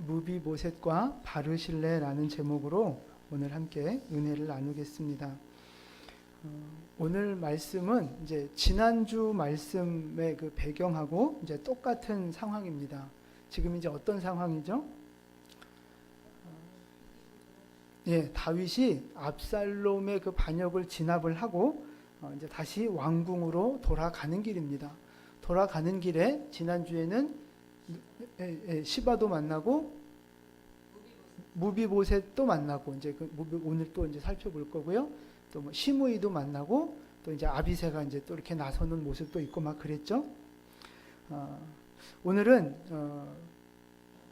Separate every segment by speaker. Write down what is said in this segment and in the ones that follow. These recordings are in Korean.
Speaker 1: 무비보셋과 바르실레라는 제목으로 오늘 함께 은혜를 나누겠습니다. 오늘 말씀은 이제 지난주 말씀의 그 배경하고 이제 똑같은 상황입니다. 지금 이제 어떤 상황이죠? 다윗이 압살롬의 그 반역을 진압을 하고 이제 다시 왕궁으로 돌아가는 길입니다. 돌아가는 길에 지난주에는 시바도 만나고 무비보셋도 만나고 이제 오늘 또 이제 살펴볼 거고요. 또 뭐 시므이도 만나고 또 이제 아비새가 이제 또 이렇게 나서는 모습도 있고 막 그랬죠. 오늘은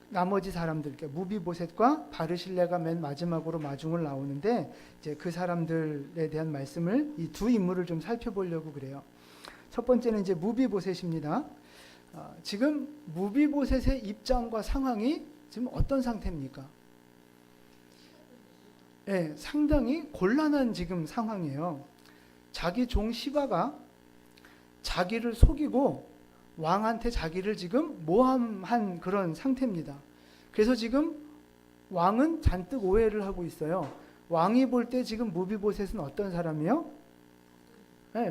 Speaker 1: 나머지 사람들, 그러니까 무비보셋과 바르실레가 맨 마지막으로 마중을 나오는데 이제 그 사람들에 대한 말씀을 이 두 인물을 좀 살펴보려고 그래요. 첫 번째는 이제 무비보셋입니다. 지금 무비보셋의 입장과 상황이 지금 어떤 상태입니까? 상당히 곤란한 지금 상황이에요. 자기 종 시바가 자기를 속이고 왕한테 자기를 지금 모함한 그런 상태입니다. 그래서 지금 왕은 잔뜩 오해를 하고 있어요. 왕이 볼 때 지금 무비보셋은 어떤 사람이에요?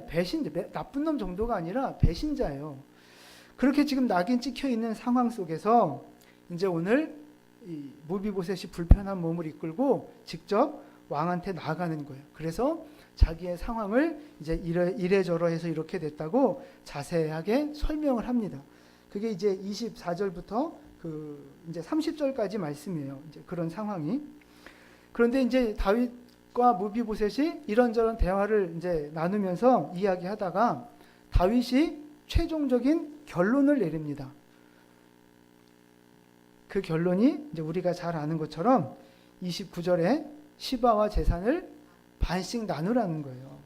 Speaker 1: 배신자, 나쁜 놈 정도가 아니라 배신자예요. 그렇게 지금 낙인 찍혀 있는 상황 속에서 이제 오늘 이 무비보셋이 불편한 몸을 이끌고 직접 왕한테 나아가는 거예요. 그래서 자기의 상황을 이제 이래저래해서 이렇게 됐다고 자세하게 설명을 합니다. 그게 이제 24절부터 이제 30절까지 말씀이에요. 이제 그런 상황이. 그런데 이제 다윗과 무비보셋이 이런저런 대화를 이제 나누면서 이야기하다가 다윗이 최종적인 결론을 내립니다. 그 결론이 이제 우리가 잘 아는 것처럼 29절에 시바와 재산을 반씩 나누라는 거예요.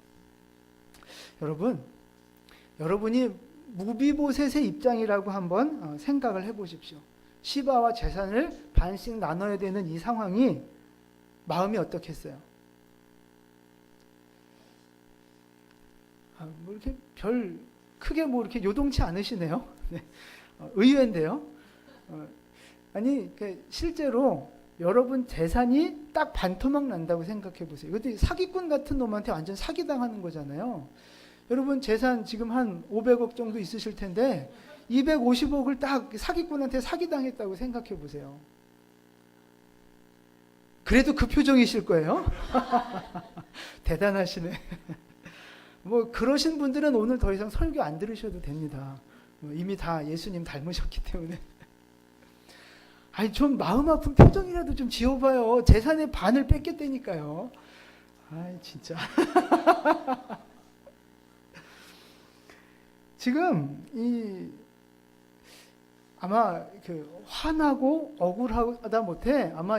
Speaker 1: 여러분이 무비보셋의 입장이라고 한번 생각을 해보십시오. 시바와 재산을 반씩 나눠야 되는 이 상황이 마음이 어떻겠어요? 뭐 이렇게 크게 뭐 이렇게 요동치 않으시네요. 네. 의외인데요. 아니 실제로 여러분 재산이 딱 반토막 난다고 생각해 보세요. 이것도 사기꾼 같은 놈한테 완전 사기당하는 거잖아요. 여러분 재산 지금 한 500억 정도 있으실 텐데 250억을 딱 사기꾼한테 사기당했다고 생각해 보세요. 그래도 그 표정이실 거예요. 대단하시네. 뭐 그러신 분들은 오늘 더 이상 설교 안 들으셔도 됩니다. 이미 다 예수님 닮으셨기 때문에. 아니 좀 마음 아픈 표정이라도 좀 지어봐요. 재산의 반을 뺏겼다니까요. 아이 진짜. 지금 아마 화나고 억울하다 못해 아마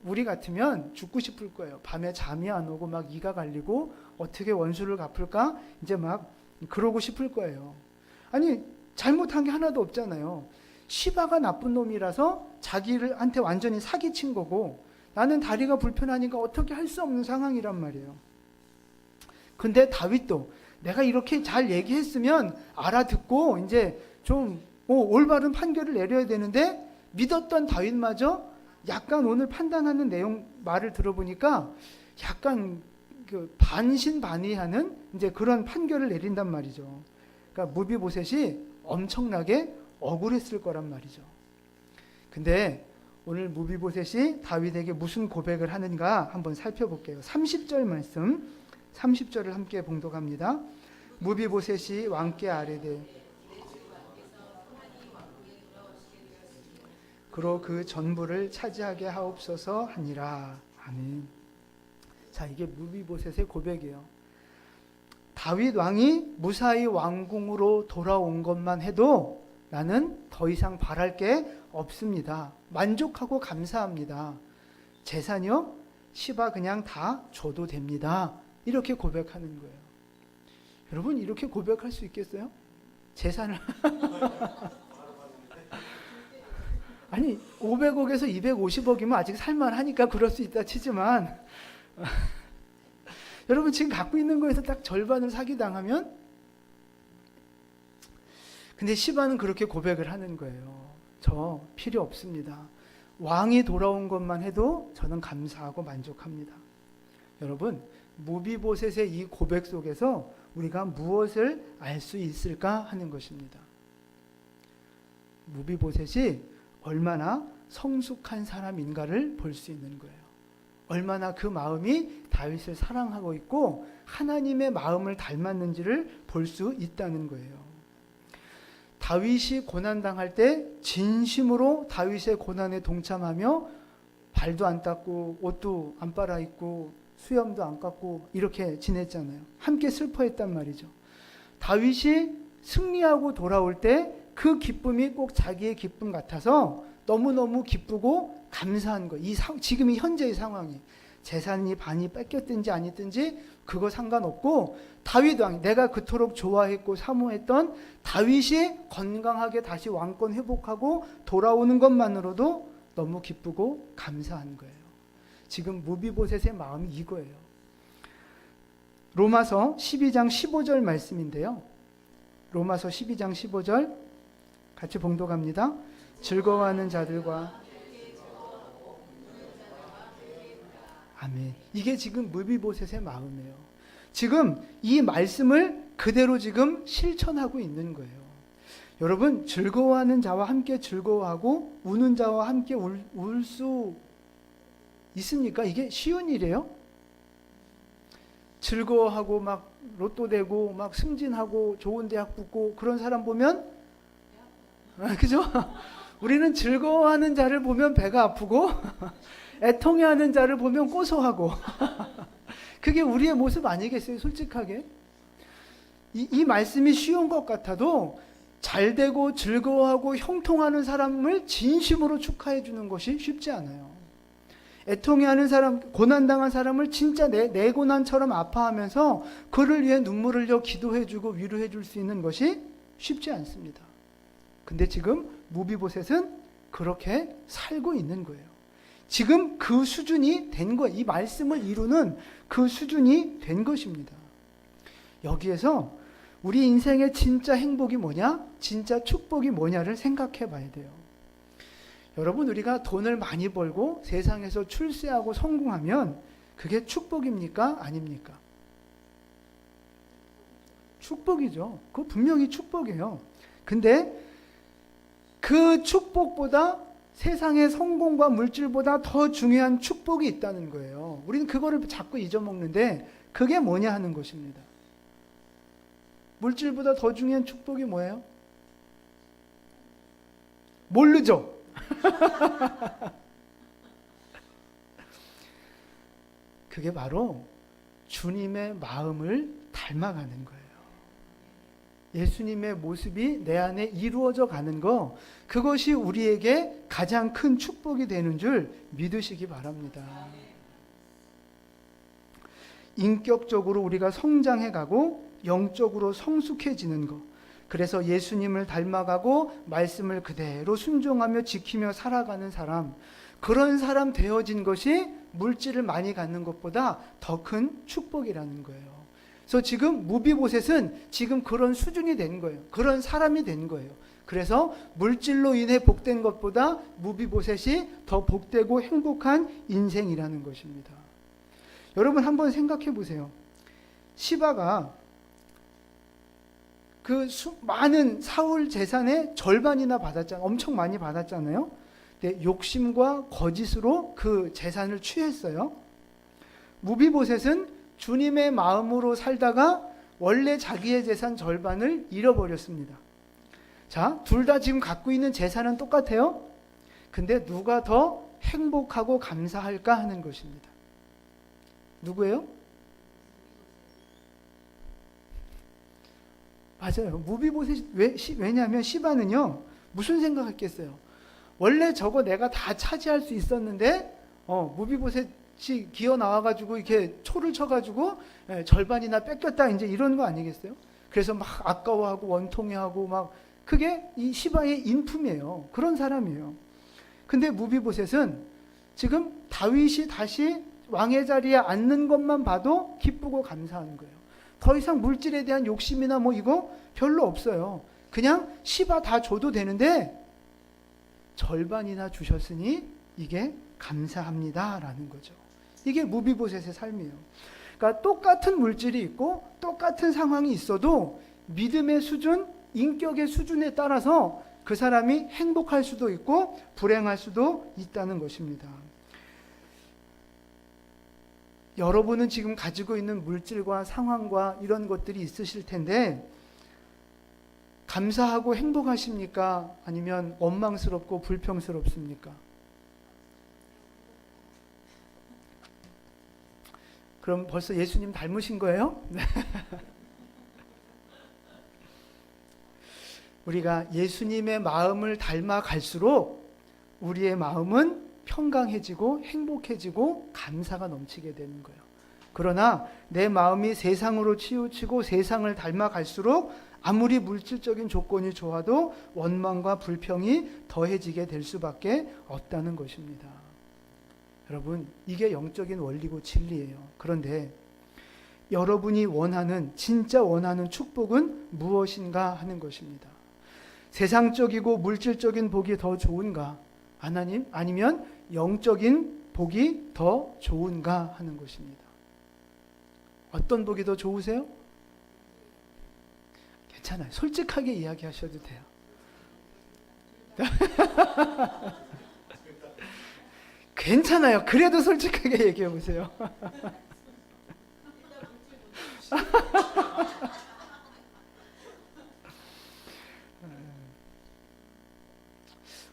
Speaker 1: 우리 같으면 죽고 싶을 거예요. 밤에 잠이 안 오고 막 이가 갈리고 어떻게 원수를 갚을까 이제 막 그러고 싶을 거예요. 아니 잘못한 게 하나도 없잖아요. 시바가 나쁜 놈이라서 자기한테 완전히 사기친 거고 나는 다리가 불편하니까 어떻게 할 수 없는 상황이란 말이에요. 근데 다윗도 내가 이렇게 잘 얘기했으면 알아듣고 이제 좀 올바른 판결을 내려야 되는데 믿었던 다윗마저 약간 오늘 판단하는 내용 말을 들어보니까 약간 반신반의하는 이제 그런 판결을 내린단 말이죠. 그러니까 무비보셋이 엄청나게 억울했을 거란 말이죠. 근데 오늘 무비보셋이 다윗에게 무슨 고백을 하는가 한번 살펴볼게요. 30절 말씀, 30절을 함께 봉독합니다. 무비보셋이 왕께 아뢰되 그로 그 전부를 차지하게 하옵소서 하니라. 아멘. 자, 이게 무비보셋의 고백이에요. 다윗 왕이 무사히 왕궁으로 돌아온 것만 해도 나는 더 이상 바랄 게 없습니다. 만족하고 감사합니다. 재산이요? 시바 그냥 다 줘도 됩니다. 이렇게 고백하는 거예요. 여러분 이렇게 고백할 수 있겠어요? 재산을 아니 500억에서 250억이면 아직 살만하니까 그럴 수 있다 치지만 여러분 지금 갖고 있는 거에서 딱 절반을 사기당하면 근데 시바는 그렇게 고백을 하는 거예요. 저 필요 없습니다. 왕이 돌아온 것만 해도 저는 감사하고 만족합니다. 여러분, 무비보셋의 이 고백 속에서 우리가 무엇을 알 수 있을까 하는 것입니다. 무비보셋이 얼마나 성숙한 사람인가를 볼 수 있는 거예요. 얼마나 그 마음이 다윗을 사랑하고 있고 하나님의 마음을 닮았는지를 볼 수 있다는 거예요. 다윗이 고난당할 때 진심으로 다윗의 고난에 동참하며 발도 안 닦고 옷도 안 빨아입고 수염도 안 깎고 이렇게 지냈잖아요. 함께 슬퍼했단 말이죠. 다윗이 승리하고 돌아올 때 그 기쁨이 꼭 자기의 기쁨 같아서 너무너무 기쁘고 감사한 거예요. 지금 이 현재의 상황이 재산이 반이 뺏겼든지 아니든지 그거 상관없고 다윗 왕, 내가 그토록 좋아했고 사모했던 다윗이 건강하게 다시 왕권 회복하고 돌아오는 것만으로도 너무 기쁘고 감사한 거예요. 지금 무비보셋의 마음이 이거예요. 로마서 12장 15절 말씀인데요. 로마서 12장 15절 같이 봉독합니다. 즐거워하는 자들과 아멘. 이게 지금 무비보셋의 마음이에요. 지금 이 말씀을 그대로 지금 실천하고 있는 거예요. 여러분, 즐거워하는 자와 함께 즐거워하고 우는 자와 함께 울 수 있습니까? 이게 쉬운 일이에요? 즐거워하고 막 로또 되고 막 승진하고 좋은 대학 붙고 그런 사람 보면 그죠? 우리는 즐거워하는 자를 보면 배가 아프고 애통해하는 자를 보면 고소하고 그게 우리의 모습 아니겠어요? 솔직하게 이 말씀이 쉬운 것 같아도 잘 되고 즐거워하고 형통하는 사람을 진심으로 축하해 주는 것이 쉽지 않아요. 애통해하는 사람, 고난당한 사람을 진짜 내 고난처럼 아파하면서 그를 위해 눈물을 흘려 기도해 주고 위로해 줄 수 있는 것이 쉽지 않습니다. 근데 지금 무비보셋은 그렇게 살고 있는 거예요. 지금 그 수준이 된 거예요. 이 말씀을 이루는 그 수준이 된 것입니다. 여기에서 우리 인생의 진짜 행복이 뭐냐? 진짜 축복이 뭐냐를 생각해 봐야 돼요. 여러분, 우리가 돈을 많이 벌고 세상에서 출세하고 성공하면 그게 축복입니까? 아닙니까? 축복이죠. 그거 분명히 축복이에요. 근데 그 축복보다 세상의 성공과 물질보다 더 중요한 축복이 있다는 거예요. 우리는 그거를 자꾸 잊어먹는데 그게 뭐냐 하는 것입니다. 물질보다 더 중요한 축복이 뭐예요? 모르죠? 그게 바로 주님의 마음을 닮아가는 거예요. 예수님의 모습이 내 안에 이루어져 가는 거, 그것이 우리에게 가장 큰 축복이 되는 줄 믿으시기 바랍니다. 인격적으로 우리가 성장해 가고 영적으로 성숙해지는 것, 그래서 예수님을 닮아가고 말씀을 그대로 순종하며 지키며 살아가는 사람, 그런 사람 되어진 것이 물질을 많이 갖는 것보다 더 큰 축복이라는 거예요. 그래서 지금 무비보셋은 지금 그런 수준이 된 거예요. 그런 사람이 된 거예요. 그래서 물질로 인해 복된 것보다 무비보셋이 더 복되고 행복한 인생이라는 것입니다. 여러분 한번 생각해 보세요. 시바가 그 많은 사울 재산의 절반이나 받았잖아요. 엄청 많이 받았잖아요. 근데 욕심과 거짓으로 그 재산을 취했어요. 무비보셋은 주님의 마음으로 살다가 원래 자기의 재산 절반을 잃어버렸습니다. 자, 둘 다 지금 갖고 있는 재산은 똑같아요. 근데 누가 더 행복하고 감사할까 하는 것입니다. 누구예요? 맞아요. 무비보셋, 왜냐하면 시바는요, 무슨 생각했겠어요? 원래 저거 내가 다 차지할 수 있었는데, 무비보셋이 기어 나와가지고 이렇게 초를 쳐가지고 절반이나 뺏겼다, 이제 이런 거 아니겠어요? 그래서 막 아까워하고 원통해하고 막, 그게 이 시바의 인품이에요. 그런 사람이에요. 근데 무비보셋은 지금 다윗이 다시 왕의 자리에 앉는 것만 봐도 기쁘고 감사한 거예요. 더 이상 물질에 대한 욕심이나 뭐 이거 별로 없어요. 그냥 시바 다 줘도 되는데 절반이나 주셨으니 이게 감사합니다라는 거죠. 이게 무비보셋의 삶이에요. 그러니까 똑같은 물질이 있고 똑같은 상황이 있어도 믿음의 수준, 인격의 수준에 따라서 그 사람이 행복할 수도 있고 불행할 수도 있다는 것입니다. 여러분은 지금 가지고 있는 물질과 상황과 이런 것들이 있으실 텐데 감사하고 행복하십니까? 아니면 원망스럽고 불평스럽습니까? 그럼 벌써 예수님 닮으신 거예요? 우리가 예수님의 마음을 닮아 갈수록 우리의 마음은 평강해지고 행복해지고 감사가 넘치게 되는 거예요. 그러나 내 마음이 세상으로 치우치고 세상을 닮아 갈수록 아무리 물질적인 조건이 좋아도 원망과 불평이 더해지게 될 수밖에 없다는 것입니다. 여러분, 이게 영적인 원리고 진리예요. 그런데 여러분이 원하는, 진짜 원하는 축복은 무엇인가 하는 것입니다. 세상적이고 물질적인 복이 더 좋은가? 하나님, 아니면 영적인 복이 더 좋은가 하는 것입니다. 어떤 복이 더 좋으세요? 괜찮아요. 솔직하게 이야기하셔도 돼요. 괜찮아요. 그래도 솔직하게 얘기해 보세요.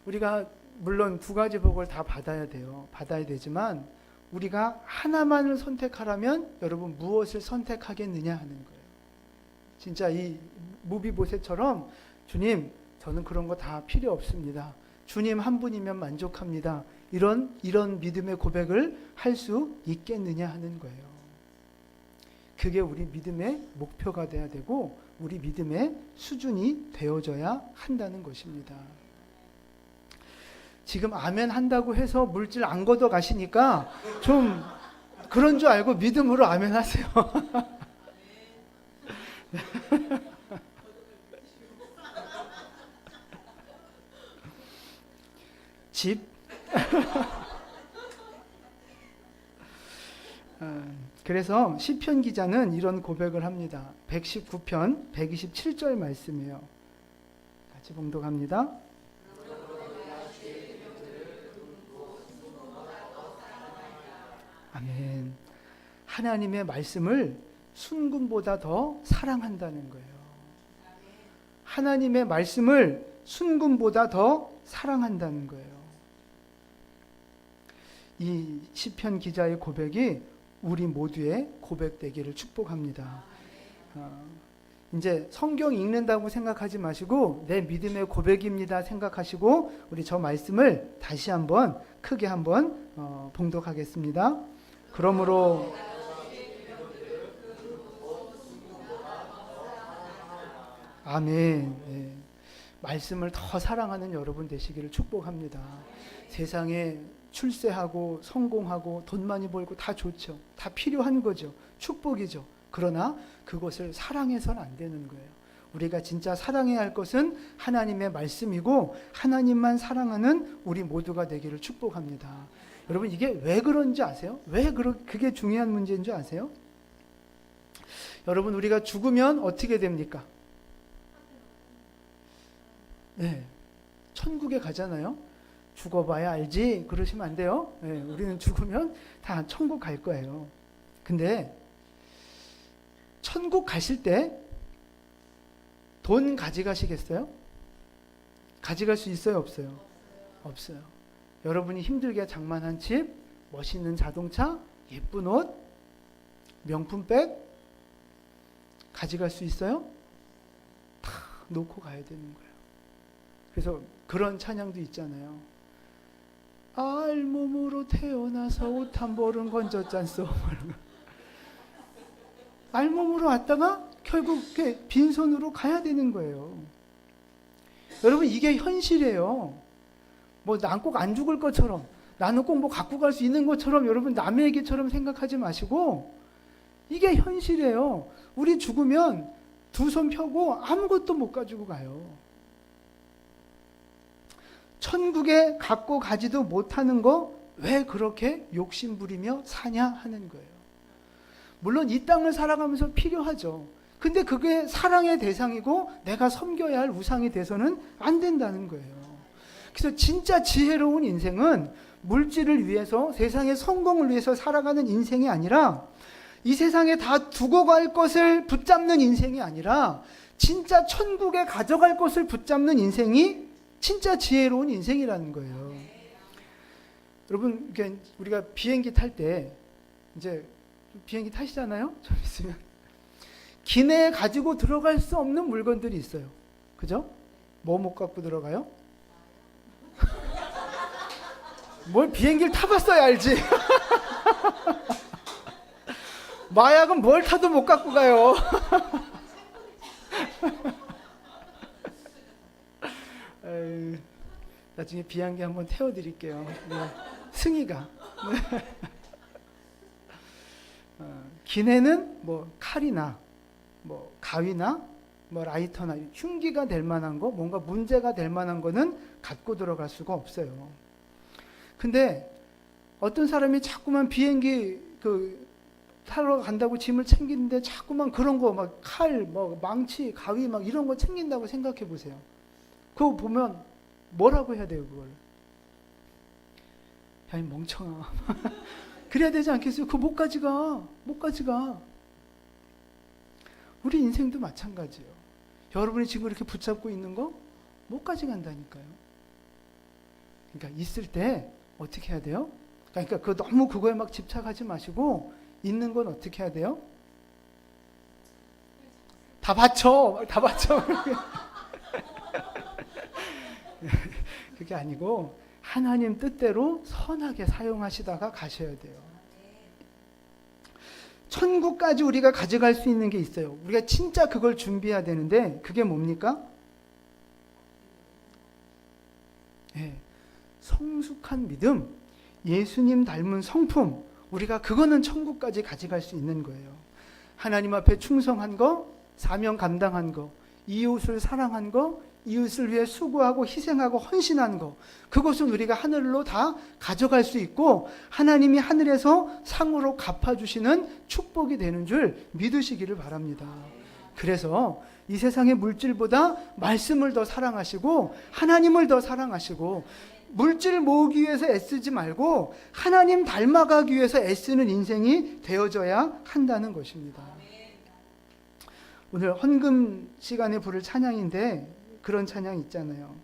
Speaker 1: 우리가 물론 두 가지 복을 다 받아야 돼요. 받아야 되지만 우리가 하나만을 선택하라면 여러분 무엇을 선택하겠느냐 하는 거예요. 진짜 이 무비보셋처럼 주님, 저는 그런 거 다 필요 없습니다. 주님 한 분이면 만족합니다. 이런 믿음의 고백을 할 수 있겠느냐 하는 거예요. 그게 우리 믿음의 목표가 돼야 되고 우리 믿음의 수준이 되어져야 한다는 것입니다. 지금 아멘 한다고 해서 물질 안 걷어 가시니까 좀 그런 줄 알고 믿음으로 아멘 하세요. 집? 그래서 시편 기자는 이런 고백을 합니다. 119편 127절 말씀이에요. 같이 봉독합니다. 아멘. 하나님의 말씀을 순금보다 더 사랑한다는 거예요. 하나님의 말씀을 순금보다 더 사랑한다는 거예요. 이 시편 기자의 고백이 우리 모두의 고백되기를 축복합니다. 이제 성경 읽는다고 생각하지 마시고 내 믿음의 고백입니다 생각하시고 우리 저 말씀을 다시 한번 크게 한번 봉독하겠습니다. 그러므로 아멘. 네. 말씀을 더 사랑하는 여러분 되시기를 축복합니다. 세상에 출세하고 성공하고 돈 많이 벌고 다 좋죠. 다 필요한 거죠. 축복이죠. 그러나 그것을 사랑해서는 안 되는 거예요. 우리가 진짜 사랑해야 할 것은 하나님의 말씀이고 하나님만 사랑하는 우리 모두가 되기를 축복합니다. 여러분 이게 왜 그런지 아세요? 왜 그게 중요한 문제인 줄 아세요? 여러분 우리가 죽으면 어떻게 됩니까? 네, 천국에 가잖아요. 죽어봐야 알지 그러시면 안 돼요. 네, 우리는 죽으면 다 천국 갈 거예요. 근데 천국 가실 때 돈 가져가시겠어요? 가져갈 수 있어요? 없어요? 없어요. 여러분이 힘들게 장만한 집, 멋있는 자동차, 예쁜 옷, 명품백 가져갈 수 있어요? 다 놓고 가야 되는 거예요. 그래서 그런 찬양도 있잖아요. 알몸으로 태어나서 옷 한 벌은 건졌잖소. 알몸으로 왔다가 결국 빈손으로 가야 되는 거예요. 여러분 이게 현실이에요. 뭐 난 꼭 안 죽을 것처럼 나는 꼭 뭐 갖고 갈 수 있는 것처럼 여러분 남의 얘기처럼 생각하지 마시고 이게 현실이에요. 우리 죽으면 두 손 펴고 아무것도 못 가지고 가요. 천국에 갖고 가지도 못하는 거 왜 그렇게 욕심부리며 사냐 하는 거예요. 물론 이 땅을 살아가면서 필요하죠. 근데 그게 사랑의 대상이고 내가 섬겨야 할 우상이 돼서는 안 된다는 거예요. 그래서 진짜 지혜로운 인생은 물질을 위해서, 세상의 성공을 위해서 살아가는 인생이 아니라, 이 세상에 다 두고 갈 것을 붙잡는 인생이 아니라 진짜 천국에 가져갈 것을 붙잡는 인생이 진짜 지혜로운 인생이라는 거예요. 여러분, 우리가 비행기 탈 때 이제 비행기 타시잖아요? 좀 있으면 기내에 가지고 들어갈 수 없는 물건들이 있어요. 그죠? 뭐 못 갖고 들어가요? 뭘 비행기를 타봤어야 알지. 마약은 뭘 타도 못 갖고 가요. 나중에 비행기 한번 태워드릴게요. 네. 승희가. 기내는 뭐 칼이나 뭐 가위나 뭐 라이터나 흉기가 될 만한 거, 뭔가 문제가 될 만한 거는 갖고 들어갈 수가 없어요. 근데 어떤 사람이 자꾸만 비행기 타러 간다고 짐을 챙기는데 자꾸만 그런 거 막 칼, 뭐 망치, 가위 막 이런 거 챙긴다고 생각해 보세요. 그거 보면 뭐라고 해야 돼요, 그걸? 야, 이 멍청아. 그래야 되지 않겠어요? 그거 못 가져가. 못 가져가. 우리 인생도 마찬가지예요. 여러분이 지금 이렇게 붙잡고 있는 거 못 가져간다니까요. 그러니까 있을 때 어떻게 해야 돼요? 그러니까 너무 그거에 막 집착하지 마시고, 있는 건 어떻게 해야 돼요? 다 바쳐. 다 바쳐. 그게 아니고 하나님 뜻대로 선하게 사용하시다가 가셔야 돼요. 천국까지 우리가 가져갈 수 있는 게 있어요. 우리가 진짜 그걸 준비해야 되는데 그게 뭡니까? 네, 성숙한 믿음, 예수님 닮은 성품, 우리가 그거는 천국까지 가져갈 수 있는 거예요. 하나님 앞에 충성한 거, 사명 감당한 거, 이웃을 사랑한 거, 이웃을 위해 수고하고 희생하고 헌신한 거, 그것은 우리가 하늘로 다 가져갈 수 있고 하나님이 하늘에서 상으로 갚아주시는 축복이 되는 줄 믿으시기를 바랍니다. 그래서 이 세상의 물질보다 말씀을 더 사랑하시고 하나님을 더 사랑하시고, 물질 모으기 위해서 애쓰지 말고 하나님 닮아가기 위해서 애쓰는 인생이 되어져야 한다는 것입니다. 오늘 헌금 시간에 부를 찬양인데 그런 찬양 있잖아요.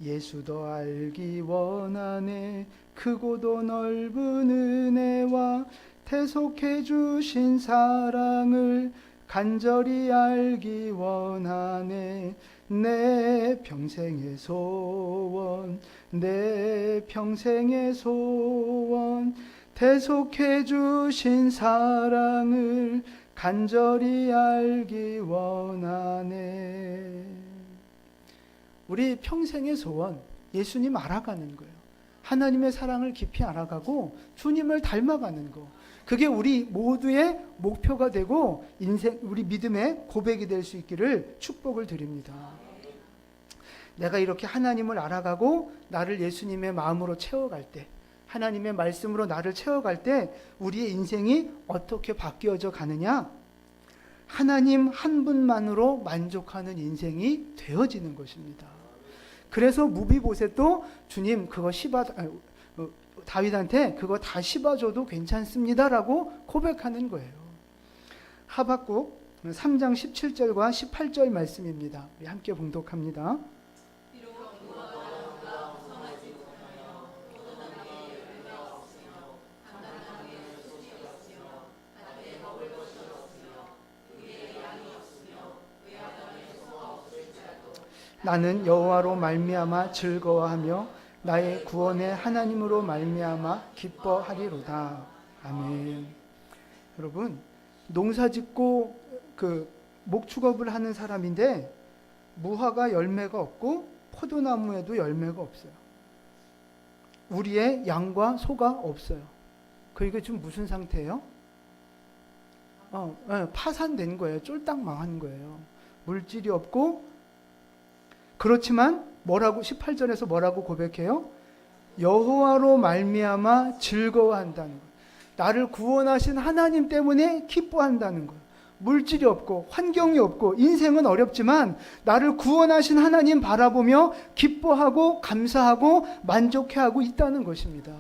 Speaker 1: 예수도 알기 원하네, 크고도 넓은 은혜와 대속해 주신 사랑을 간절히 알기 원하네. 내 평생의 소원, 내 평생의 소원, 대속해 주신 사랑을 간절히 알기 원하네. 우리 평생의 소원, 예수님 알아가는 거예요. 하나님의 사랑을 깊이 알아가고 주님을 닮아가는 거. 그게 우리 모두의 목표가 되고 인생, 우리 믿음의 고백이 될 수 있기를 축복을 드립니다. 내가 이렇게 하나님을 알아가고 나를 예수님의 마음으로 채워갈 때, 하나님의 말씀으로 나를 채워갈 때 우리의 인생이 어떻게 바뀌어져 가느냐? 하나님 한 분만으로 만족하는 인생이 되어지는 것입니다. 그래서 무비보셋도 주님 그거 다윗한테 그거 다 씹어줘도 괜찮습니다라고 고백하는 거예요. 하박국 3장 17절과 18절 말씀입니다. 우리 함께 봉독합니다. 나는 여호와로 말미암아 즐거워하며 나의 구원의 하나님으로 말미암아 기뻐하리로다. 아멘. 여러분, 농사짓고 목축업을 하는 사람인데 무화과 열매가 없고 포도나무에도 열매가 없어요. 우리의 양과 소가 없어요. 그게 지금 무슨 상태예요? 파산된 거예요. 쫄딱 망한 거예요. 물질이 없고, 그렇지만 뭐라고 18절에서 뭐라고 고백해요? 여호와로 말미암아 즐거워한다는 거예요. 나를 구원하신 하나님 때문에 기뻐한다는 거예요. 물질이 없고 환경이 없고 인생은 어렵지만 나를 구원하신 하나님 바라보며 기뻐하고 감사하고 만족해하고 있다는 것입니다.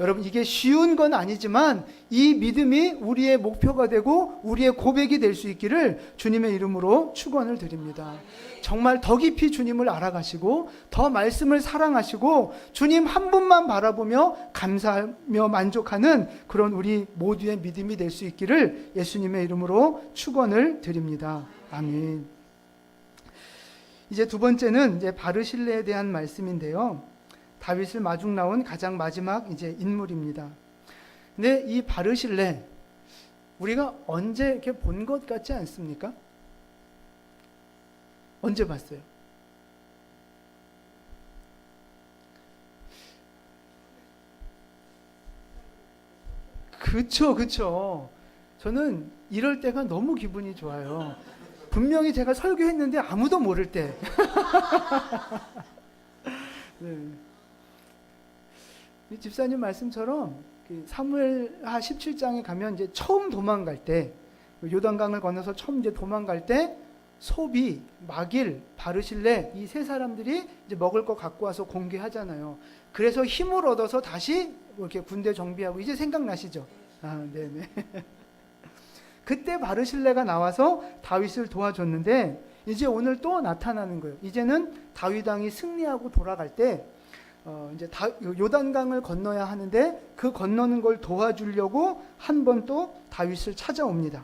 Speaker 1: 여러분, 이게 쉬운 건 아니지만 이 믿음이 우리의 목표가 되고 우리의 고백이 될 수 있기를 주님의 이름으로 축원을 드립니다. 정말 더 깊이 주님을 알아가시고 더 말씀을 사랑하시고 주님 한 분만 바라보며 감사하며 만족하는 그런 우리 모두의 믿음이 될 수 있기를 예수님의 이름으로 축원을 드립니다. 아멘. 이제 두 번째는 이제 바르실레에 대한 말씀인데요. 다윗을 마중 나온 가장 마지막 이제 인물입니다. 근데 이 바르실레 우리가 언제 이렇게 본 것 같지 않습니까? 언제 봤어요? 그쵸. 저는 이럴 때가 너무 기분이 좋아요. 분명히 제가 설교했는데 아무도 모를 때. 네. 집사님 말씀처럼 사무엘하 17장에 가면 이제 처음 도망갈 때, 요단강을 건너서 처음 이제 도망갈 때 소비, 마길, 바르실레 이 세 사람들이 이제 먹을 거 갖고 와서 공개하잖아요. 그래서 힘을 얻어서 다시 이렇게 군대 정비하고 이제 생각나시죠? 아, 네네. 그때 바르실레가 나와서 다윗을 도와줬는데 이제 오늘 또 나타나는 거예요. 이제는 다윗 왕이 승리하고 돌아갈 때 이제 요단강을 건너야 하는데 그 건너는 걸 도와주려고 한 번 또 다윗을 찾아옵니다.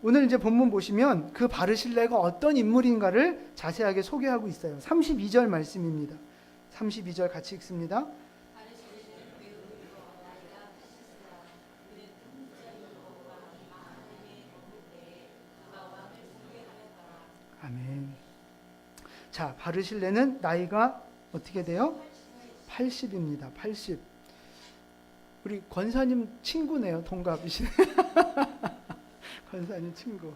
Speaker 1: 오늘 이제 본문 보시면 그 바르실레가 어떤 인물인가를 자세하게 소개하고 있어요. 32절 말씀입니다. 32절 같이 읽습니다. 아멘. 자, 바르실레는 나이가 어떻게 돼요? 80입니다. 80. 우리 권사님 친구네요. 동갑이시네. 권사님 친구.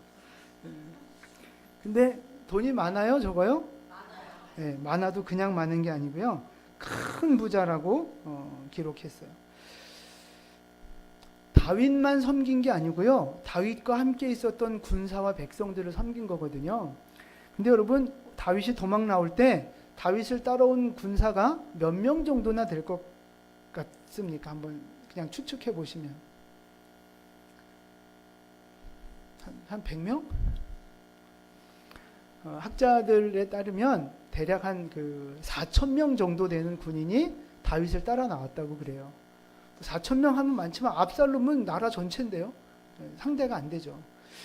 Speaker 1: 근데 돈이 많아요? 적어요? 많아요. 네, 많아도 그냥 많은 게 아니고요. 큰 부자라고 기록했어요. 다윗만 섬긴 게 아니고요. 다윗과 함께 있었던 군사와 백성들을 섬긴 거거든요. 근데 여러분, 다윗이 도망 나올 때 다윗을 따라온 군사가 몇 명 정도나 될 것 같습니까? 한번 그냥 추측해 보시면 한 100명? 학자들에 따르면 대략 한 4,000명 정도 되는 군인이 다윗을 따라 나왔다고 그래요. 4,000명 하면 많지만 압살롬은 나라 전체인데요. 상대가 안 되죠.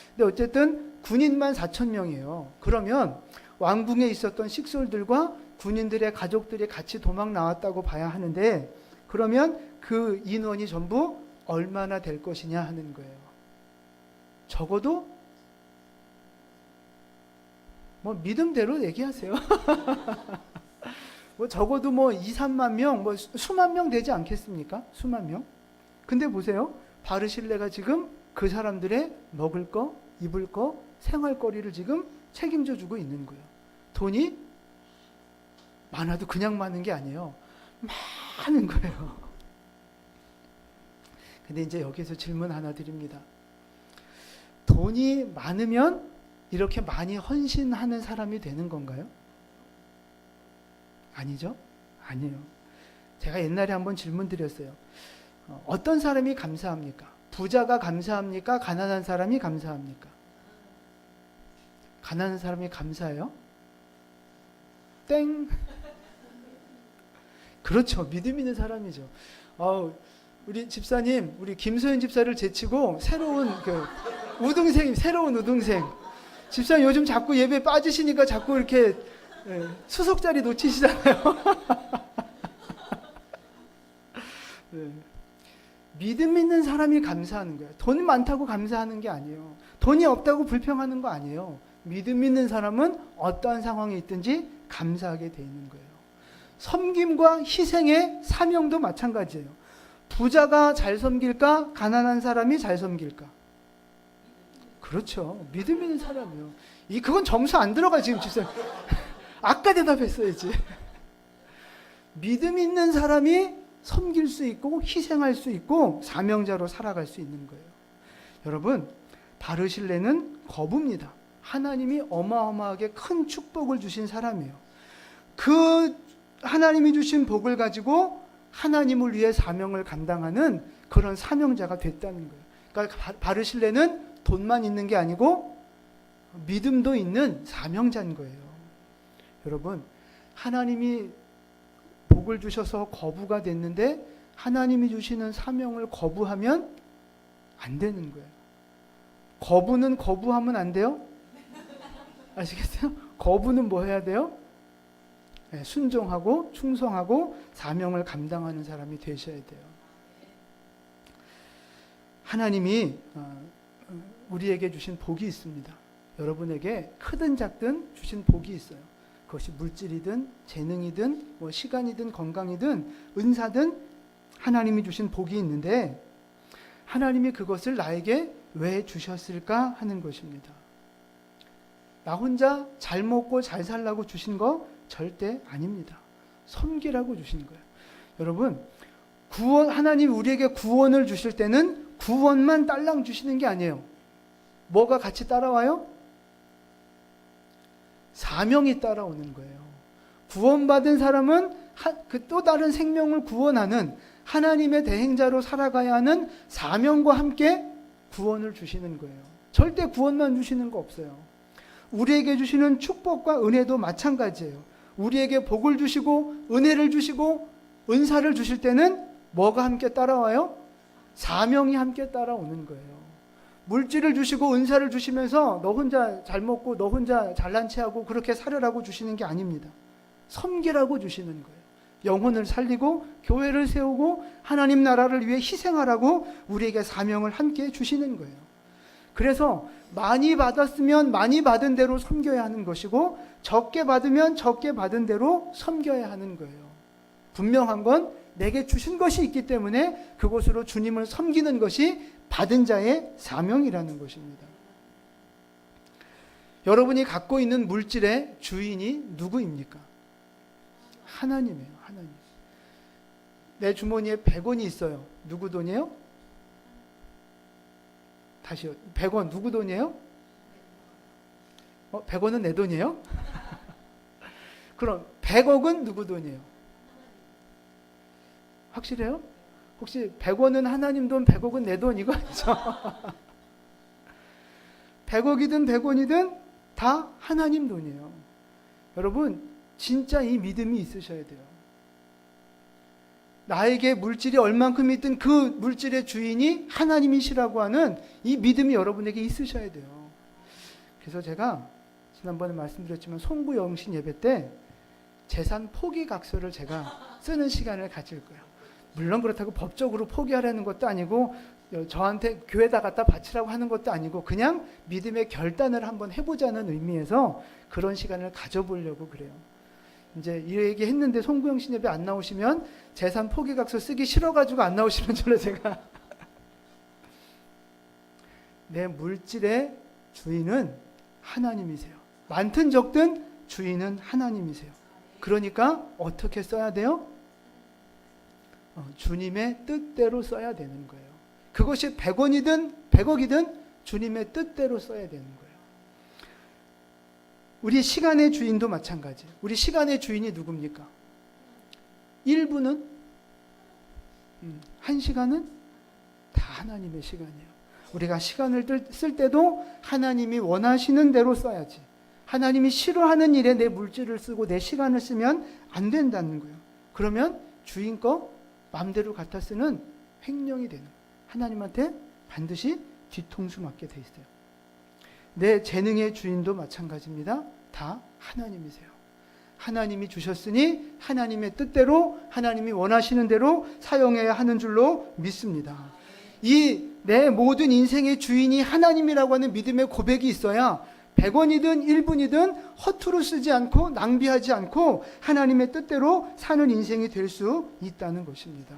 Speaker 1: 근데 어쨌든 군인만 4,000명이에요. 그러면 왕궁에 있었던 식솔들과 군인들의 가족들이 같이 도망 나왔다고 봐야 하는데 그러면 그 인원이 전부 얼마나 될 것이냐 하는 거예요. 적어도 뭐 믿음대로 얘기하세요. 뭐 적어도 뭐 2, 3만 명, 뭐 수만 명 되지 않겠습니까? 수만 명. 근데 보세요. 바르실레가 지금 그 사람들의 먹을 거, 입을 거, 생활거리를 지금 책임져 주고 있는 거예요. 돈이 많아도 그냥 많은 게 아니에요. 많은 거예요. 근데 이제 여기서 질문 하나 드립니다. 돈이 많으면 이렇게 많이 헌신하는 사람이 되는 건가요? 아니죠? 아니에요. 제가 옛날에 한번 질문 드렸어요. 어떤 사람이 감사합니까? 부자가 감사합니까? 가난한 사람이 감사합니까? 가난한 사람이 감사해요? 땡. 그렇죠. 믿음 있는 사람이죠. 우리 집사님, 우리 김소연 집사를 제치고 새로운 새로운 우등생. 집사님 요즘 자꾸 예배 빠지시니까 자꾸 이렇게 수석 자리 놓치시잖아요. 네. 믿음 있는 사람이 감사하는 거예요. 돈이 많다고 감사하는 게 아니에요. 돈이 없다고 불평하는 거 아니에요. 믿음 있는 사람은 어떠한 상황에 있든지 감사하게 돼 있는 거예요. 섬김과 희생의 사명도 마찬가지예요. 부자가 잘 섬길까? 가난한 사람이 잘 섬길까? 그렇죠. 믿음 있는 사람이요. 그건 점수 안 들어가 지금 집사님. 아까 대답했어야지. 믿음 있는 사람이 섬길 수 있고 희생할 수 있고 사명자로 살아갈 수 있는 거예요. 여러분, 바르실레는 거부입니다. 하나님이 어마어마하게 큰 축복을 주신 사람이에요. 그 하나님이 주신 복을 가지고 하나님을 위해 사명을 감당하는 그런 사명자가 됐다는 거예요. 그러니까 바르실레는 돈만 있는 게 아니고 믿음도 있는 사명자인 거예요. 여러분, 하나님이 복을 주셔서 거부가 됐는데 하나님이 주시는 사명을 거부하면 안 되는 거예요. 거부는 거부하면 안 돼요? 아시겠어요? 거부는 뭐 해야 돼요? 네, 순종하고 충성하고 사명을 감당하는 사람이 되셔야 돼요. 하나님이 우리에게 주신 복이 있습니다. 여러분에게 크든 작든 주신 복이 있어요. 그것이 물질이든 재능이든 뭐 시간이든 건강이든 은사든 하나님이 주신 복이 있는데 하나님이 그것을 나에게 왜 주셨을까 하는 것입니다. 나 혼자 잘 먹고 잘 살라고 주신 거 절대 아닙니다. 섬기라고 주신 거예요. 여러분, 하나님이 우리에게 구원을 주실 때는 구원만 딸랑 주시는 게 아니에요. 뭐가 같이 따라와요? 사명이 따라오는 거예요. 구원받은 사람은 그 또 다른 생명을 구원하는 하나님의 대행자로 살아가야 하는 사명과 함께 구원을 주시는 거예요. 절대 구원만 주시는 거 없어요. 우리에게 주시는 축복과 은혜도 마찬가지예요. 우리에게 복을 주시고 은혜를 주시고 은사를 주실 때는 뭐가 함께 따라와요? 사명이 함께 따라오는 거예요. 물질을 주시고 은사를 주시면서 너 혼자 잘 먹고 너 혼자 잘난 체하고 그렇게 살으라고 주시는 게 아닙니다. 섬기라고 주시는 거예요. 영혼을 살리고 교회를 세우고 하나님 나라를 위해 희생하라고 우리에게 사명을 함께 주시는 거예요. 그래서 많이 받았으면 많이 받은 대로 섬겨야 하는 것이고 적게 받으면 적게 받은 대로 섬겨야 하는 거예요. 분명한 건 내게 주신 것이 있기 때문에 그것으로 주님을 섬기는 것이 받은 자의 사명이라는 것입니다. 여러분이 갖고 있는 물질의 주인이 누구입니까? 하나님이에요. 하나님. 내 주머니에 100원이 있어요. 누구 돈이에요? 다시요. 100원 누구 돈이에요? 100원은 내 돈이에요? 그럼 100억은 누구 돈이에요? 확실해요? 혹시 100원은 하나님 돈, 100억은 내 돈 이거 아니죠? 100억이든 100원이든 다 하나님 돈이에요. 여러분, 진짜 이 믿음이 있으셔야 돼요. 나에게 물질이 얼만큼 있든 그 물질의 주인이 하나님이시라고 하는 이 믿음이 여러분에게 있으셔야 돼요. 그래서 제가 지난번에 말씀드렸지만 송구영신 예배 때 재산 포기 각서를 제가 쓰는 시간을 가질 거예요. 물론 그렇다고 법적으로 포기하라는 것도 아니고 저한테 교회다 갖다 바치라고 하는 것도 아니고 그냥 믿음의 결단을 한번 해보자는 의미에서 그런 시간을 가져보려고 그래요. 이제 이 얘기 했는데 송구영신 예배 안 나오시면 재산 포기각서 쓰기 싫어가지고 안 나오시는 줄로 제가 내 물질의 주인은 하나님이세요. 많든 적든 주인은 하나님이세요. 그러니까 어떻게 써야 돼요? 주님의 뜻대로 써야 되는 거예요. 그것이 100원이든 100억이든 주님의 뜻대로 써야 되는 거예요. 우리 시간의 주인도 마찬가지. 우리 시간의 주인이 누굽니까? 1분은 1시간은 다 하나님의 시간이에요. 우리가 시간을 쓸 때도 하나님이 원하시는 대로 써야지. 하나님이 싫어하는 일에 내 물질을 쓰고 내 시간을 쓰면 안 된다는 거예요. 그러면 주인 거 마음대로 갖다 쓰는 횡령이 되는 거예요. 하나님한테 반드시 뒤통수 맞게 돼 있어요. 내 재능의 주인도 마찬가지입니다. 다 하나님이세요. 하나님이 주셨으니 하나님의 뜻대로 하나님이 원하시는 대로 사용해야 하는 줄로 믿습니다. 이 내 모든 인생의 주인이 하나님이라고 하는 믿음의 고백이 있어야 100원이든 1분이든 허투루 쓰지 않고 낭비하지 않고 하나님의 뜻대로 사는 인생이 될 수 있다는 것입니다.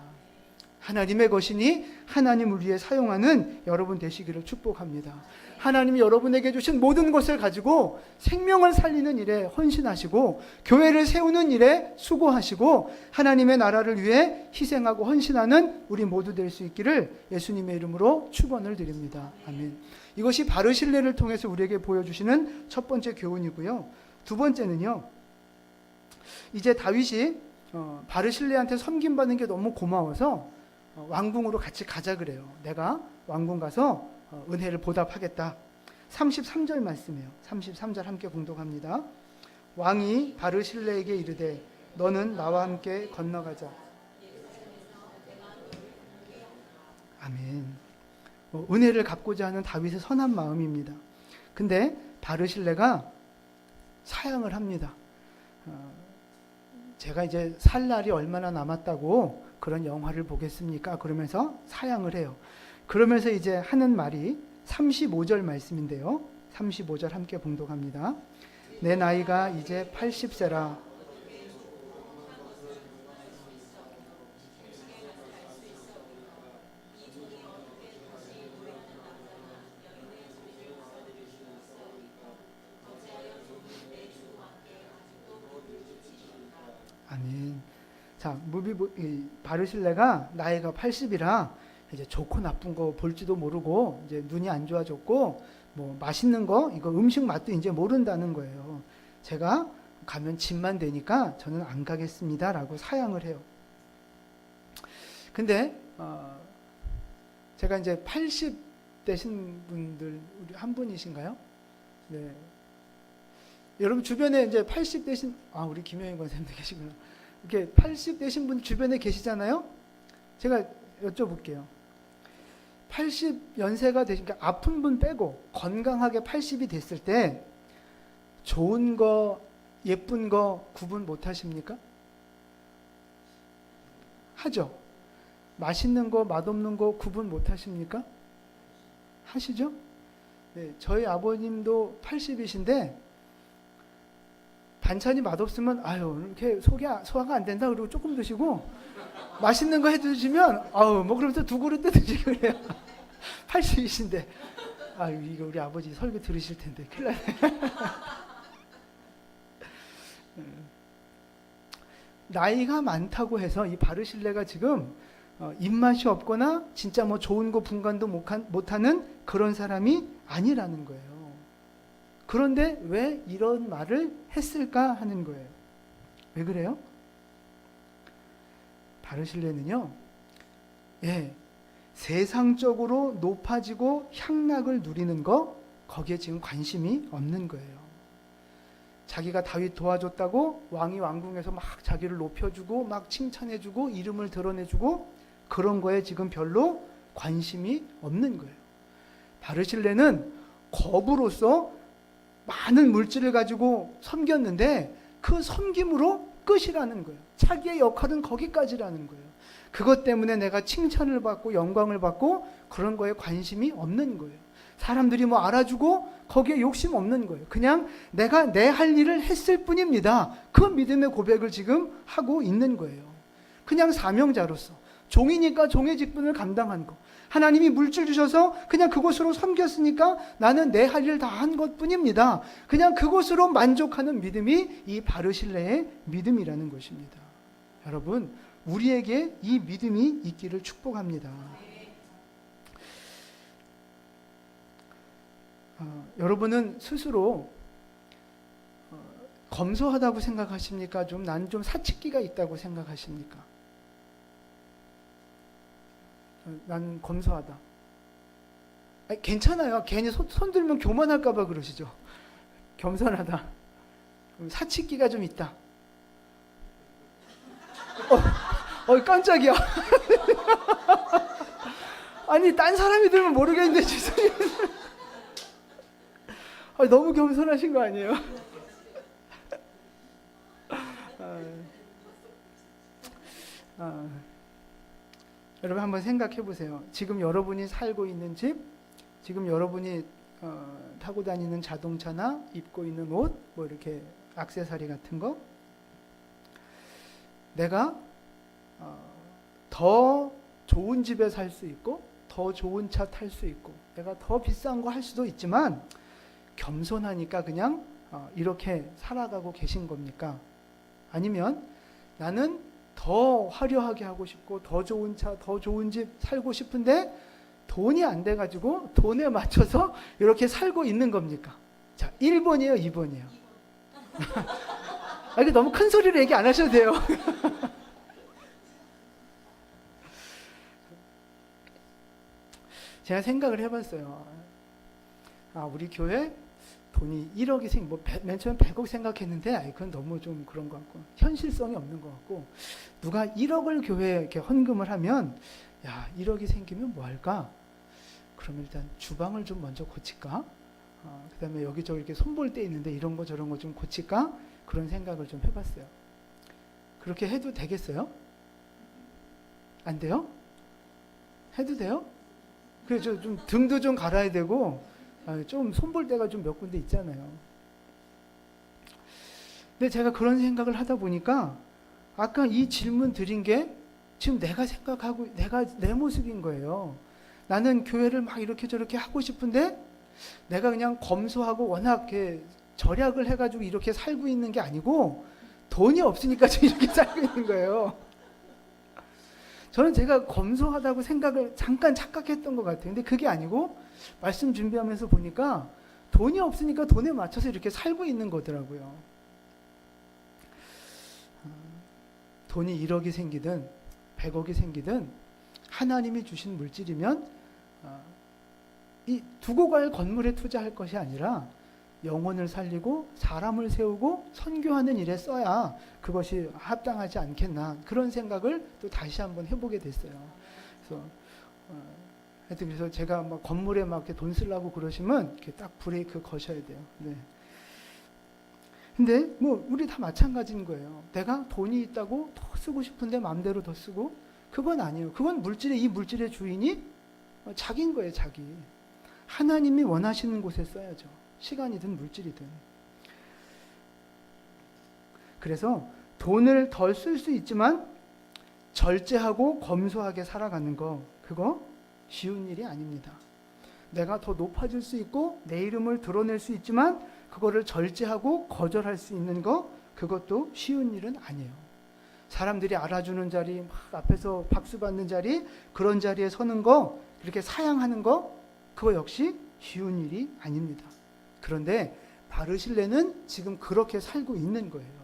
Speaker 1: 하나님의 것이니 하나님을 위해 사용하는 여러분 되시기를 축복합니다. 하나님이 여러분에게 주신 모든 것을 가지고 생명을 살리는 일에 헌신하시고 교회를 세우는 일에 수고하시고 하나님의 나라를 위해 희생하고 헌신하는 우리 모두 될 수 있기를 예수님의 이름으로 축원을 드립니다. 아멘. 이것이 바르실레를 통해서 우리에게 보여주시는 첫 번째 교훈이고요. 두 번째는요. 이제 다윗이 바르실레한테 섬김받는 게 너무 고마워서 왕궁으로 같이 가자 그래요. 내가 왕궁 가서 은혜를 보답하겠다. 33절 말씀이에요. 33절 함께 공독합니다. 왕이 바르실레에게 이르되 너는 나와 함께 건너가자. 아멘. 은혜를 갚고자 하는 다윗의 선한 마음입니다. 근데 바르실레가 사양을 합니다. 제가 이제 살 날이 얼마나 남았다고 그런 영화를 보겠습니까? 그러면서 사양을 해요. 그러면서 이제 하는 말이 35절 말씀인데요. 35절 함께 봉독합니다. 내 나이가 이제 80세라. 아멘. 자, 바르실레가 나이가 80이라 이제 좋고 나쁜 거 볼지도 모르고 이제 눈이 안 좋아졌고 뭐 맛있는 거 이거 음식 맛도 이제 모른다는 거예요. 제가 가면 짐만 되니까 저는 안 가겠습니다라고 사양을 해요. 근데 제가 이제 80 되신 분들 우리 한 분이신가요? 네. 여러분 주변에 이제 80 되신 우리 김영희 권사님도 계시구나. 이렇게 80 되신 분 주변에 계시잖아요. 제가 여쭤볼게요. 80연세가 되신, 그러니까 아픈 분 빼고 건강하게 80이 됐을 때 좋은 거, 예쁜 거 구분 못 하십니까? 하죠. 맛있는 거, 맛없는 거 구분 못 하십니까? 하시죠? 네, 저희 아버님도 80이신데 반찬이 맛없으면 이렇게 소화가 안 된다 그러고 조금 드시고 맛있는 거 해드시면 뭐 그러면서 두 그릇 드시고 그래요. 80이신데 이거 우리 아버지 설교 들으실 텐데 큰일 나네. 나이가 많다고 해서 이 바르실레가 지금 입맛이 없거나 진짜 뭐 좋은 거 분간도 못하는 그런 사람이 아니라는 거예요. 그런데 왜 이런 말을 했을까 하는 거예요. 왜 그래요? 바르실레는요, 세상적으로 높아지고 향락을 누리는 거, 거기에 지금 관심이 없는 거예요. 자기가 다윗 도와줬다고 왕이 왕궁에서 막 자기를 높여주고 막 칭찬해주고 이름을 드러내주고 그런 거에 지금 별로 관심이 없는 거예요. 바르실레는 거부로서 많은 물질을 가지고 섬겼는데 그 섬김으로 끝이라는 거예요. 자기의 역할은 거기까지라는 거예요. 그것 때문에 내가 칭찬을 받고 영광을 받고 그런 거에 관심이 없는 거예요. 사람들이 뭐 알아주고 거기에 욕심 없는 거예요. 그냥 내가 내 할 일을 했을 뿐입니다. 그 믿음의 고백을 지금 하고 있는 거예요. 그냥 사명자로서 종이니까 종의 직분을 감당한 거. 하나님이 물질 주셔서 그냥 그것으로 섬겼으니까 나는 내 할 일 다 한 것뿐입니다. 그냥 그것으로 만족하는 믿음이 이 바르실레의 믿음이라는 것입니다. 여러분, 우리에게 이 믿음이 있기를 축복합니다. 여러분은 스스로 검소하다고 생각하십니까? 난 좀 사치기가 있다고 생각하십니까? 난 검소하다. 괜찮아요. 괜히 손 들면 교만할까봐 그러시죠. 겸손하다. 사치기가 좀 있다. 깜짝이야. 아니, 딴 사람이 들면 모르겠는데 죄송해요. 너무 겸손하신 거 아니에요? 여러분 한번 생각해 보세요. 지금 여러분이 살고 있는 집, 지금 여러분이 타고 다니는 자동차나 입고 있는 옷, 뭐 이렇게 액세서리 같은 거, 내가 더 좋은 집에 살 수 있고 더 좋은 차 탈 수 있고 내가 더 비싼 거 할 수도 있지만 겸손하니까 그냥 이렇게 살아가고 계신 겁니까? 아니면 나는 더 화려하게 하고 싶고 더 좋은 차, 더 좋은 집 살고 싶은데 돈이 안 돼가지고 돈에 맞춰서 이렇게 살고 있는 겁니까? 자, 1번이에요, 2번이에요? 이게 너무 큰 소리로 얘기 안 하셔도 돼요. 제가 생각을 해봤어요. 우리 교회 돈이 1억이 맨 처음에 100억 생각했는데, 그건 너무 좀 그런 것 같고, 현실성이 없는 것 같고, 누가 1억을 교회에 이렇게 헌금을 하면, 1억이 생기면 뭐 할까? 그러면 일단 주방을 좀 먼저 고칠까? 그 다음에 여기저기 이렇게 손볼 데 있는데 이런 거 저런 거 좀 고칠까? 그런 생각을 좀 해봤어요. 그렇게 해도 되겠어요? 안 돼요? 해도 돼요? 그래서 좀 등도 좀 갈아야 되고, 좀 손볼 데가 좀 몇 군데 있잖아요. 근데 제가 그런 생각을 하다 보니까 아까 이 질문 드린 게 지금 내가 생각하고 내 모습인 거예요. 나는 교회를 막 이렇게 저렇게 하고 싶은데 내가 그냥 검소하고 워낙 이렇게 절약을 해가지고 이렇게 살고 있는 게 아니고 돈이 없으니까 지금 이렇게 살고 있는 거예요. 저는 제가 검소하다고 생각을 잠깐 착각했던 것 같아요. 근데 그게 아니고 말씀 준비하면서 보니까 돈이 없으니까 돈에 맞춰서 이렇게 살고 있는 거더라고요. 돈이 1억이 생기든 100억이 생기든 하나님이 주신 물질이면 이 두고 갈 건물에 투자할 것이 아니라 영혼을 살리고 사람을 세우고 선교하는 일에 써야 그것이 합당하지 않겠나, 그런 생각을 또 다시 한번 해보게 됐어요. 그래서 하여튼 그래서 제가 막 건물에 막 이렇게 돈 쓰려고 그러시면 이렇게 딱 브레이크 거셔야 돼요. 네. 근데 뭐 우리 다 마찬가지인 거예요. 내가 돈이 있다고 더 쓰고 싶은데 마음대로 더 쓰고, 그건 아니에요. 그건 이 물질의 주인이 자기인 거예요, 자기. 하나님이 원하시는 곳에 써야죠. 시간이든 물질이든. 그래서 돈을 덜 쓸 수 있지만 절제하고 검소하게 살아가는 거, 그거 쉬운 일이 아닙니다. 내가 더 높아질 수 있고 내 이름을 드러낼 수 있지만 그거를 절제하고 거절할 수 있는 거, 그것도 쉬운 일은 아니에요. 사람들이 알아주는 자리, 막 앞에서 박수 받는 자리, 그런 자리에 서는 거, 그렇게 사양하는 거, 그거 역시 쉬운 일이 아닙니다. 그런데 바르실레는 지금 그렇게 살고 있는 거예요.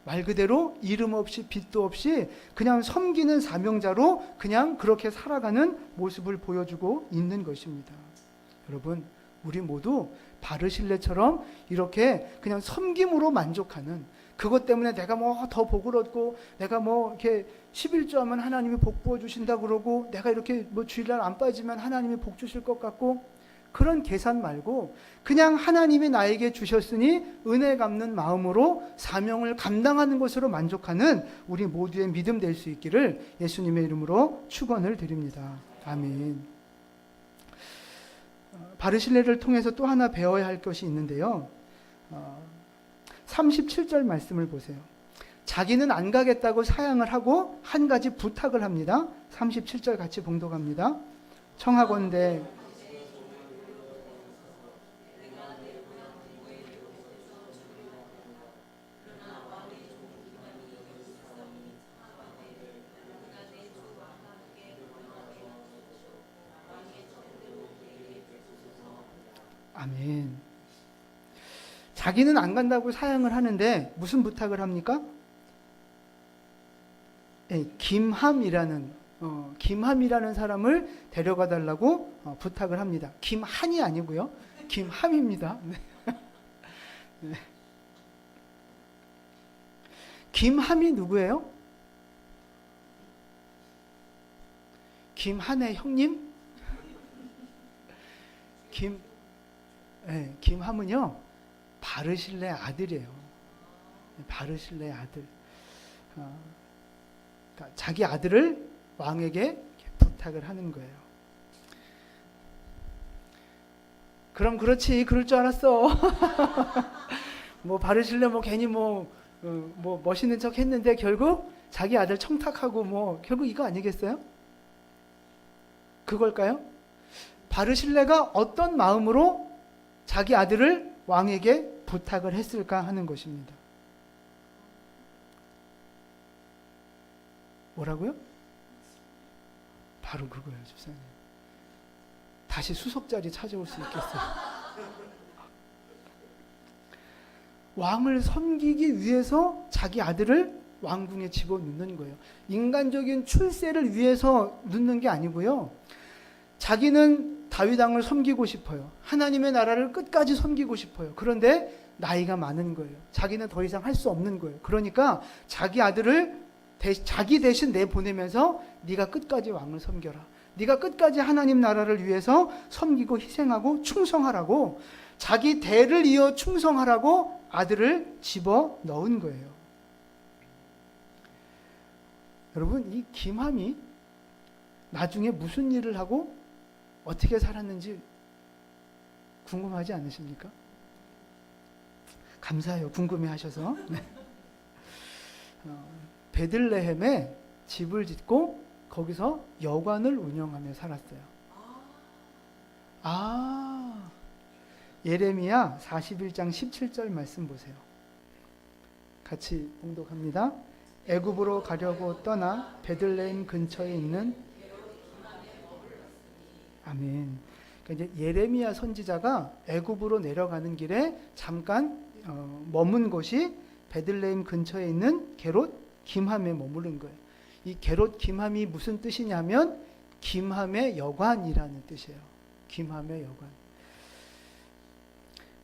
Speaker 1: 말 그대로 이름 없이 빚도 없이 그냥 섬기는 사명자로 그냥 그렇게 살아가는 모습을 보여주고 있는 것입니다. 여러분, 우리 모두 바르실레처럼 이렇게 그냥 섬김으로 만족하는, 그것 때문에 내가 뭐 더 복을 얻고 내가 뭐 이렇게 11조 하면 하나님이 복 부어 주신다 그러고 내가 이렇게 뭐 주일날 안 빠지면 하나님이 복 주실 것 같고, 그런 계산 말고 그냥 하나님이 나에게 주셨으니 은혜 갚는 마음으로 사명을 감당하는 것으로 만족하는 우리 모두의 믿음 될 수 있기를 예수님의 이름으로 축원을 드립니다. 아멘. 바르실레를 통해서 또 하나 배워야 할 것이 있는데요. 37절 말씀을 보세요. 자기는 안 가겠다고 사양을 하고 한 가지 부탁을 합니다. 37절 같이 봉독합니다. 청하건대 아멘. 자기는 안 간다고 사양을 하는데 무슨 부탁을 합니까? 김함이라는 사람을 데려가 달라고 부탁을 합니다. 김한이 아니고요. 김함입니다. 네. 네. 김함이 누구예요? 김한의 형님? 김함은요, 바르실레 아들이에요. 바르실레 아들. 그러니까 자기 아들을 왕에게 부탁을 하는 거예요. 그럼 그렇지, 그럴 줄 알았어. 뭐 바르실레 뭐 괜히 뭐 멋있는 척 했는데 결국 자기 아들 청탁하고 뭐 결국 이거 아니겠어요? 그걸까요? 바르실레가 어떤 마음으로 자기 아들을 왕에게 부탁을 했을까 하는 것입니다. 뭐라고요? 바로 그거예요, 집사님. 다시 수석 자리 찾아올 수 있겠어요. 왕을 섬기기 위해서 자기 아들을 왕궁에 집어넣는 거예요. 인간적인 출세를 위해서 넣는 게 아니고요. 자기는 다윗 왕을 섬기고 싶어요. 하나님의 나라를 끝까지 섬기고 싶어요. 그런데 나이가 많은 거예요. 자기는 더 이상 할 수 없는 거예요. 그러니까 자기 아들을 자기 대신 내보내면서 네가 끝까지 왕을 섬겨라. 네가 끝까지 하나님 나라를 위해서 섬기고 희생하고 충성하라고, 자기 대를 이어 충성하라고 아들을 집어 넣은 거예요. 여러분, 이 김함이 나중에 무슨 일을 하고 어떻게 살았는지 궁금하지 않으십니까? 감사해요. 궁금해하셔서. 베들레헴에 집을 짓고 거기서 여관을 운영하며 살았어요. 예레미야 41장 17절 말씀 보세요. 같이 봉독합니다. 애굽으로 가려고 떠나 베들레헴 근처에 있는, 아멘. 그러니까 이제 예레미야 선지자가 애굽으로 내려가는 길에 잠깐 머문 곳이 베들레헴 근처에 있는 게롯 김함에 머무른 거예요. 이 게롯 김함이 무슨 뜻이냐면 김함의 여관이라는 뜻이에요. 김함의 여관.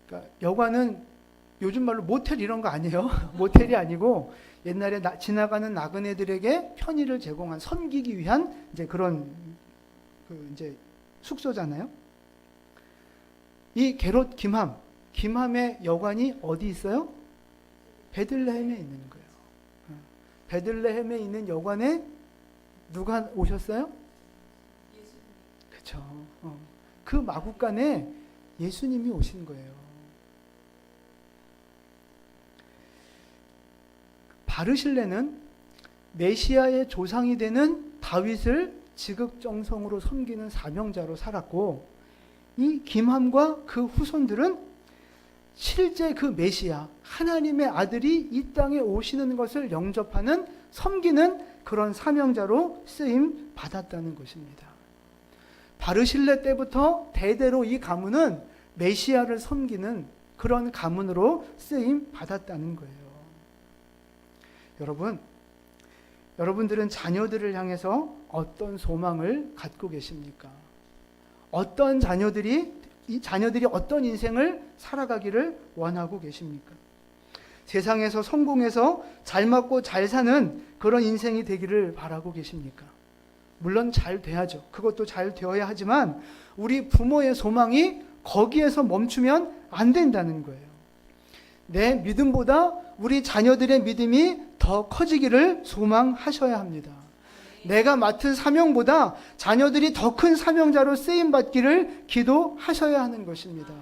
Speaker 1: 그러니까 여관은 요즘 말로 모텔 이런 거 아니에요. 모텔이 아니고 옛날에 지나가는 나그네들에게 편의를 제공한, 섬기기 위한 이제 그런 이제 숙소잖아요. 이 게롯 김함의 여관이 어디 있어요? 베들레헴에 있는 거예요. 베들레헴에 있는 여관에 누가 오셨어요? 그렇죠. 그 마구간에 예수님이 오신 거예요. 바르실레는 메시아의 조상이 되는 다윗을 지극정성으로 섬기는 사명자로 살았고, 이 김함과 그 후손들은 실제 그 메시아, 하나님의 아들이 이 땅에 오시는 것을 영접하는, 섬기는 그런 사명자로 쓰임 받았다는 것입니다. 바르실레 때부터 대대로 이 가문은 메시아를 섬기는 그런 가문으로 쓰임 받았다는 거예요. 여러분들은 자녀들을 향해서 어떤 소망을 갖고 계십니까? 어떤 자녀들이 어떤 인생을 살아가기를 원하고 계십니까? 세상에서 성공해서 잘 먹고 잘 사는 그런 인생이 되기를 바라고 계십니까? 물론 잘 돼야죠. 그것도 잘 되어야 하지만 우리 부모의 소망이 거기에서 멈추면 안 된다는 거예요. 내 믿음보다 우리 자녀들의 믿음이 더 커지기를 소망하셔야 합니다. 내가 맡은 사명보다 자녀들이 더 큰 사명자로 쓰임받기를 기도하셔야 하는 것입니다.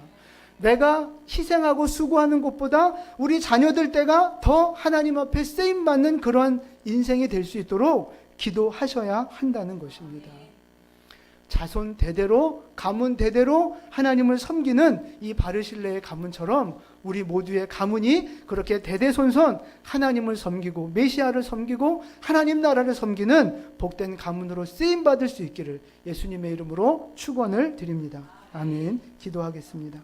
Speaker 1: 내가 희생하고 수고하는 것보다 우리 자녀들 때가 더 하나님 앞에 쓰임받는 그런 인생이 될 수 있도록 기도하셔야 한다는 것입니다. 자손 대대로, 가문 대대로 하나님을 섬기는 이 바르실레의 가문처럼 우리 모두의 가문이 그렇게 대대손손 하나님을 섬기고 메시아를 섬기고 하나님 나라를 섬기는 복된 가문으로 쓰임받을 수 있기를 예수님의 이름으로 축원을 드립니다. 아멘. 기도하겠습니다.